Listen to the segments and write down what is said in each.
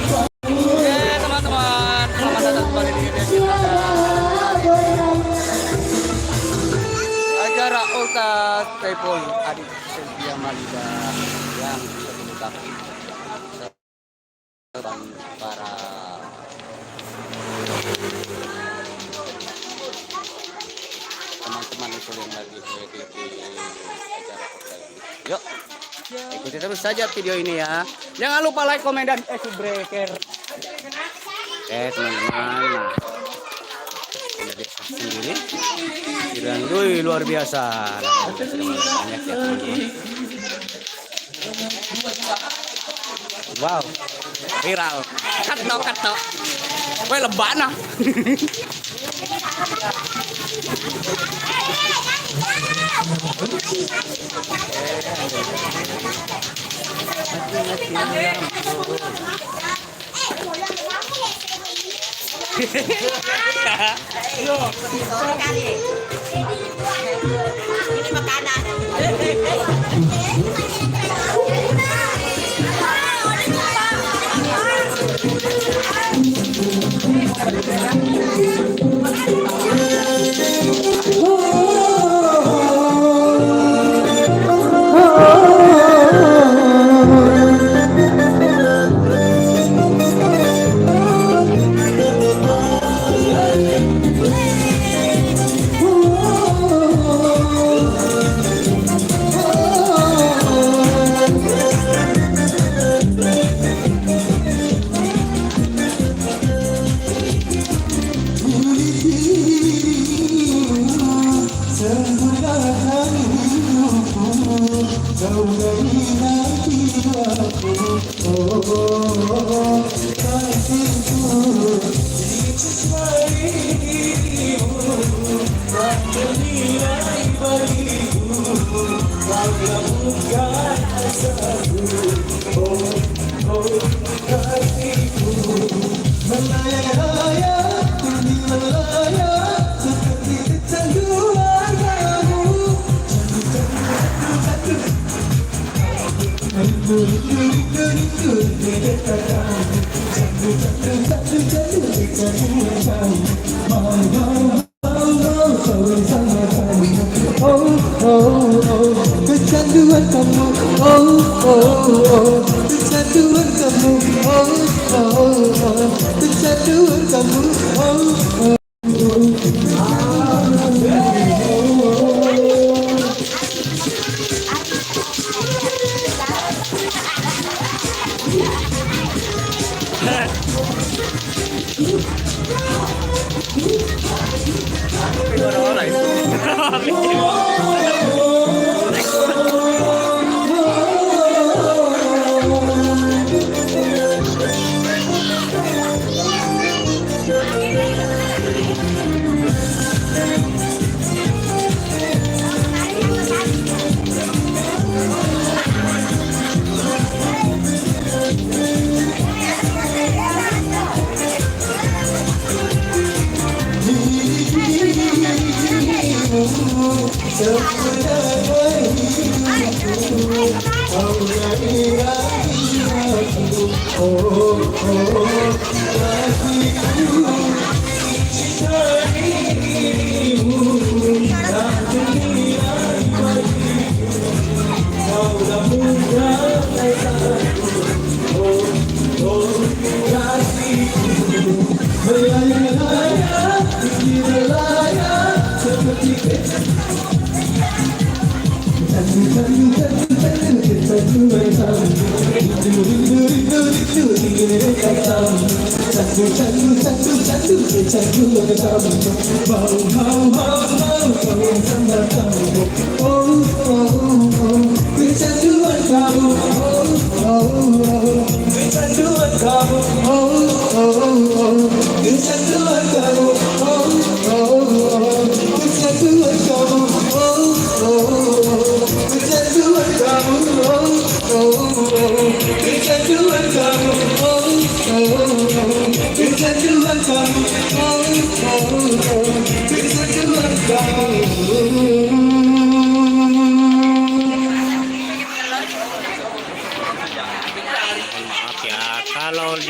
Oke teman-teman, selamat datang kembali di Indonesia acara Ulta Taipol Adik Sylvia Malida yang terbuka terbang para teman-teman itu yang lagi mengikuti acara Ulta ini. Yuk, ikuti terus saja video ini ya. Jangan lupa like, komen, dan subscribe. Oke teman-teman, nah, desa sendiri dan luar biasa. Nah, sudah mulai banyak ya teman-teman. Wow, viral. Kato. Woi lebana. Ini makanan. Kecanduan kamu, kecanduan kamu, kecanduan kamu,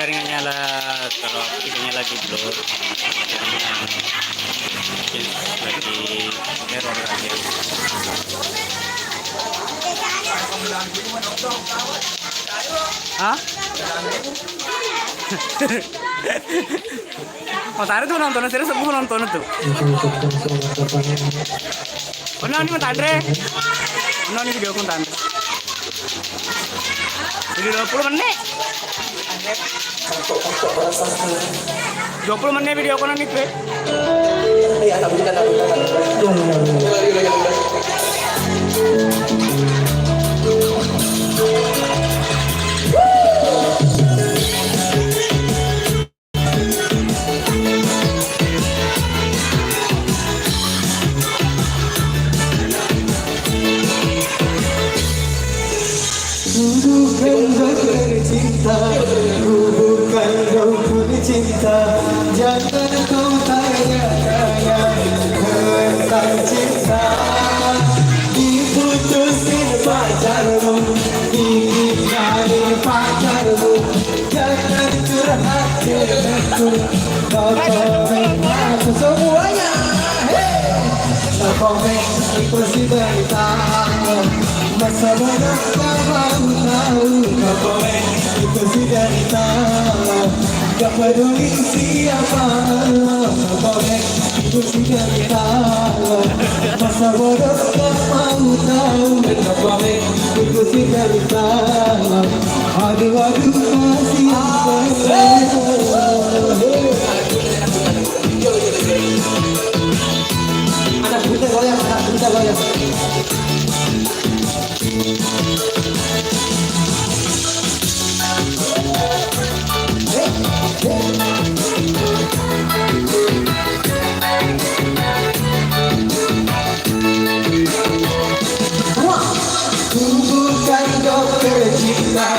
jaringan nyala, kalau videonya lagi blur, mungkin lagi error aja. Hah? Mau tarik tuh nonton serius, aku nonton tuh. Benar nih Mas Andre. Benar nih video konten. Video 20 menit. 20 menit video konten nih, Bre. Iya, tak bisa. Bukan dokter cinta, bukan dokter cinta. Jangan kau tanya-tanya tentang cinta. Diputusin pacarmu, ditinggalin pacarmu. Jangan curhat denganku, kau komen aku semuanya. Kau komen ikuti berita. Masa bodoh gak mau tahu, kau komen itu sudah tahu. Gak peduli siapa, kau komen itu sudah tahu. Masa bodoh gak mau tahu, kau komen itu sudah tahu. Aduh masih anak kita goyang, bukan dokter cinta,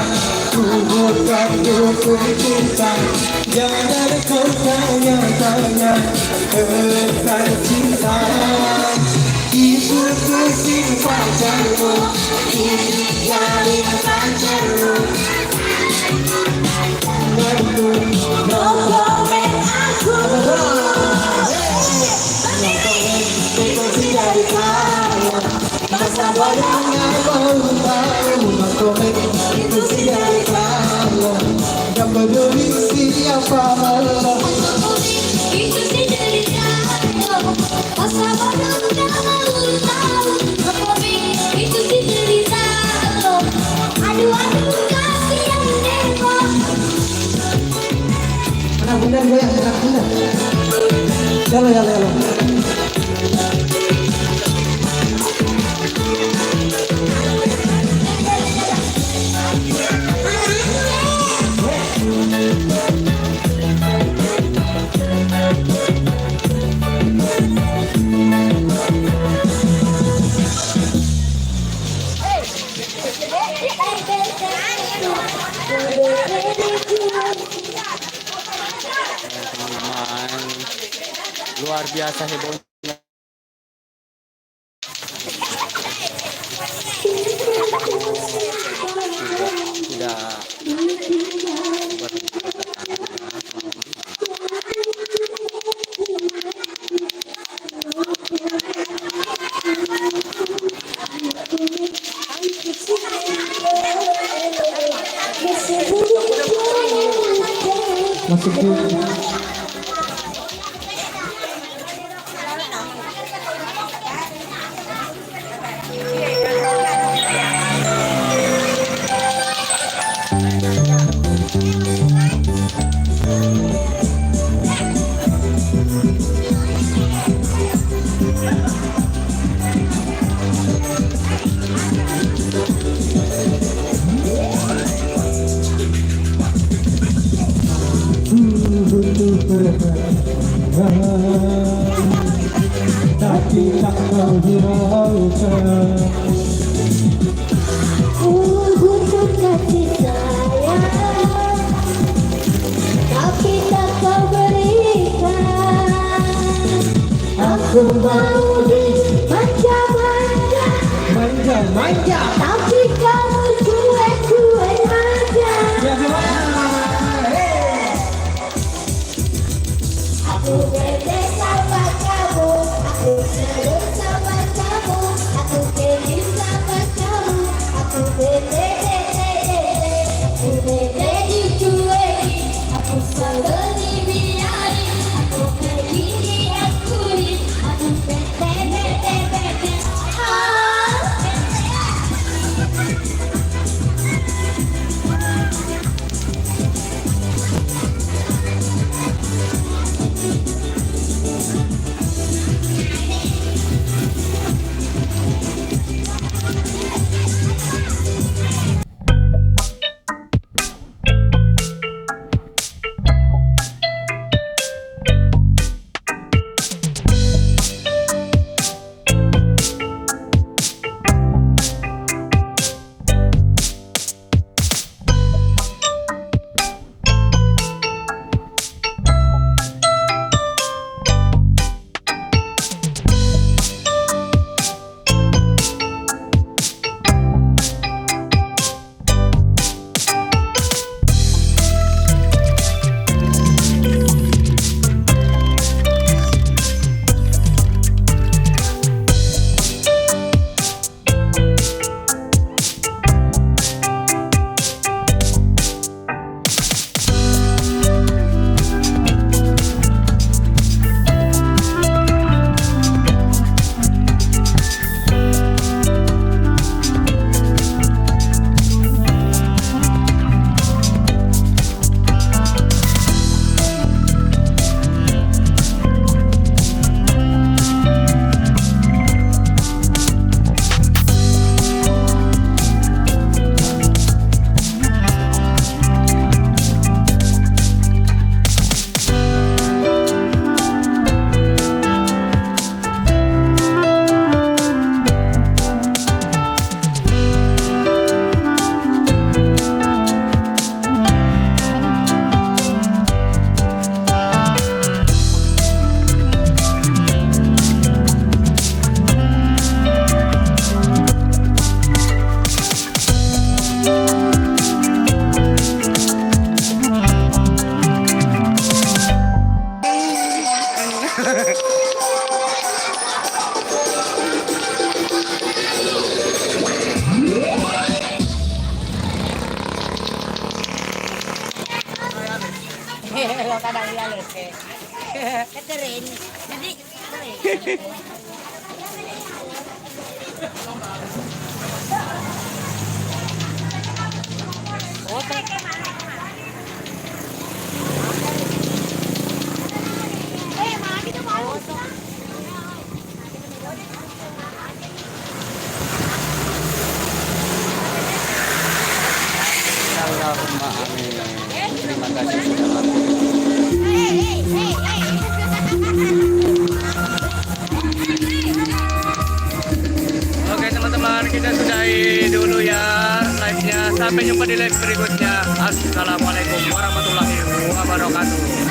bukan dokter cinta. Jangan kau tanya-tanya tentang cinta. Diputusin pacarmu, ditinggalin pacarmu. No comment aku. Itu tidak tahu. Masa bodoh gak mau tahu. No comment itu tidak tahu. Gak peduli siapa. Itu tidak tahu. Masa bodoh gak mau tahu. No comment itu tidak tahu. Aduh kasihan Dewa. Anak bunda goyang, anak bunda. Jalan. Teman-teman, luar biasa hebohnya. Tidak masuk ke tapi tak kau hiraukan. Butuh kasih sayang, tapi tak kau berikan. Aku mau dimanja-manja, Manja. tapi kamu cuek-cuek aja. Ya, Lo kadang dia leke. Keterin. Jadi kering. Oh, mati tuh mau. Allahumma amin. Terima kasih sudah mampir. Oke teman-teman, kita sudahi dulu ya live-nya. Sampai jumpa di live berikutnya. Assalamualaikum warahmatullahi wabarakatuh.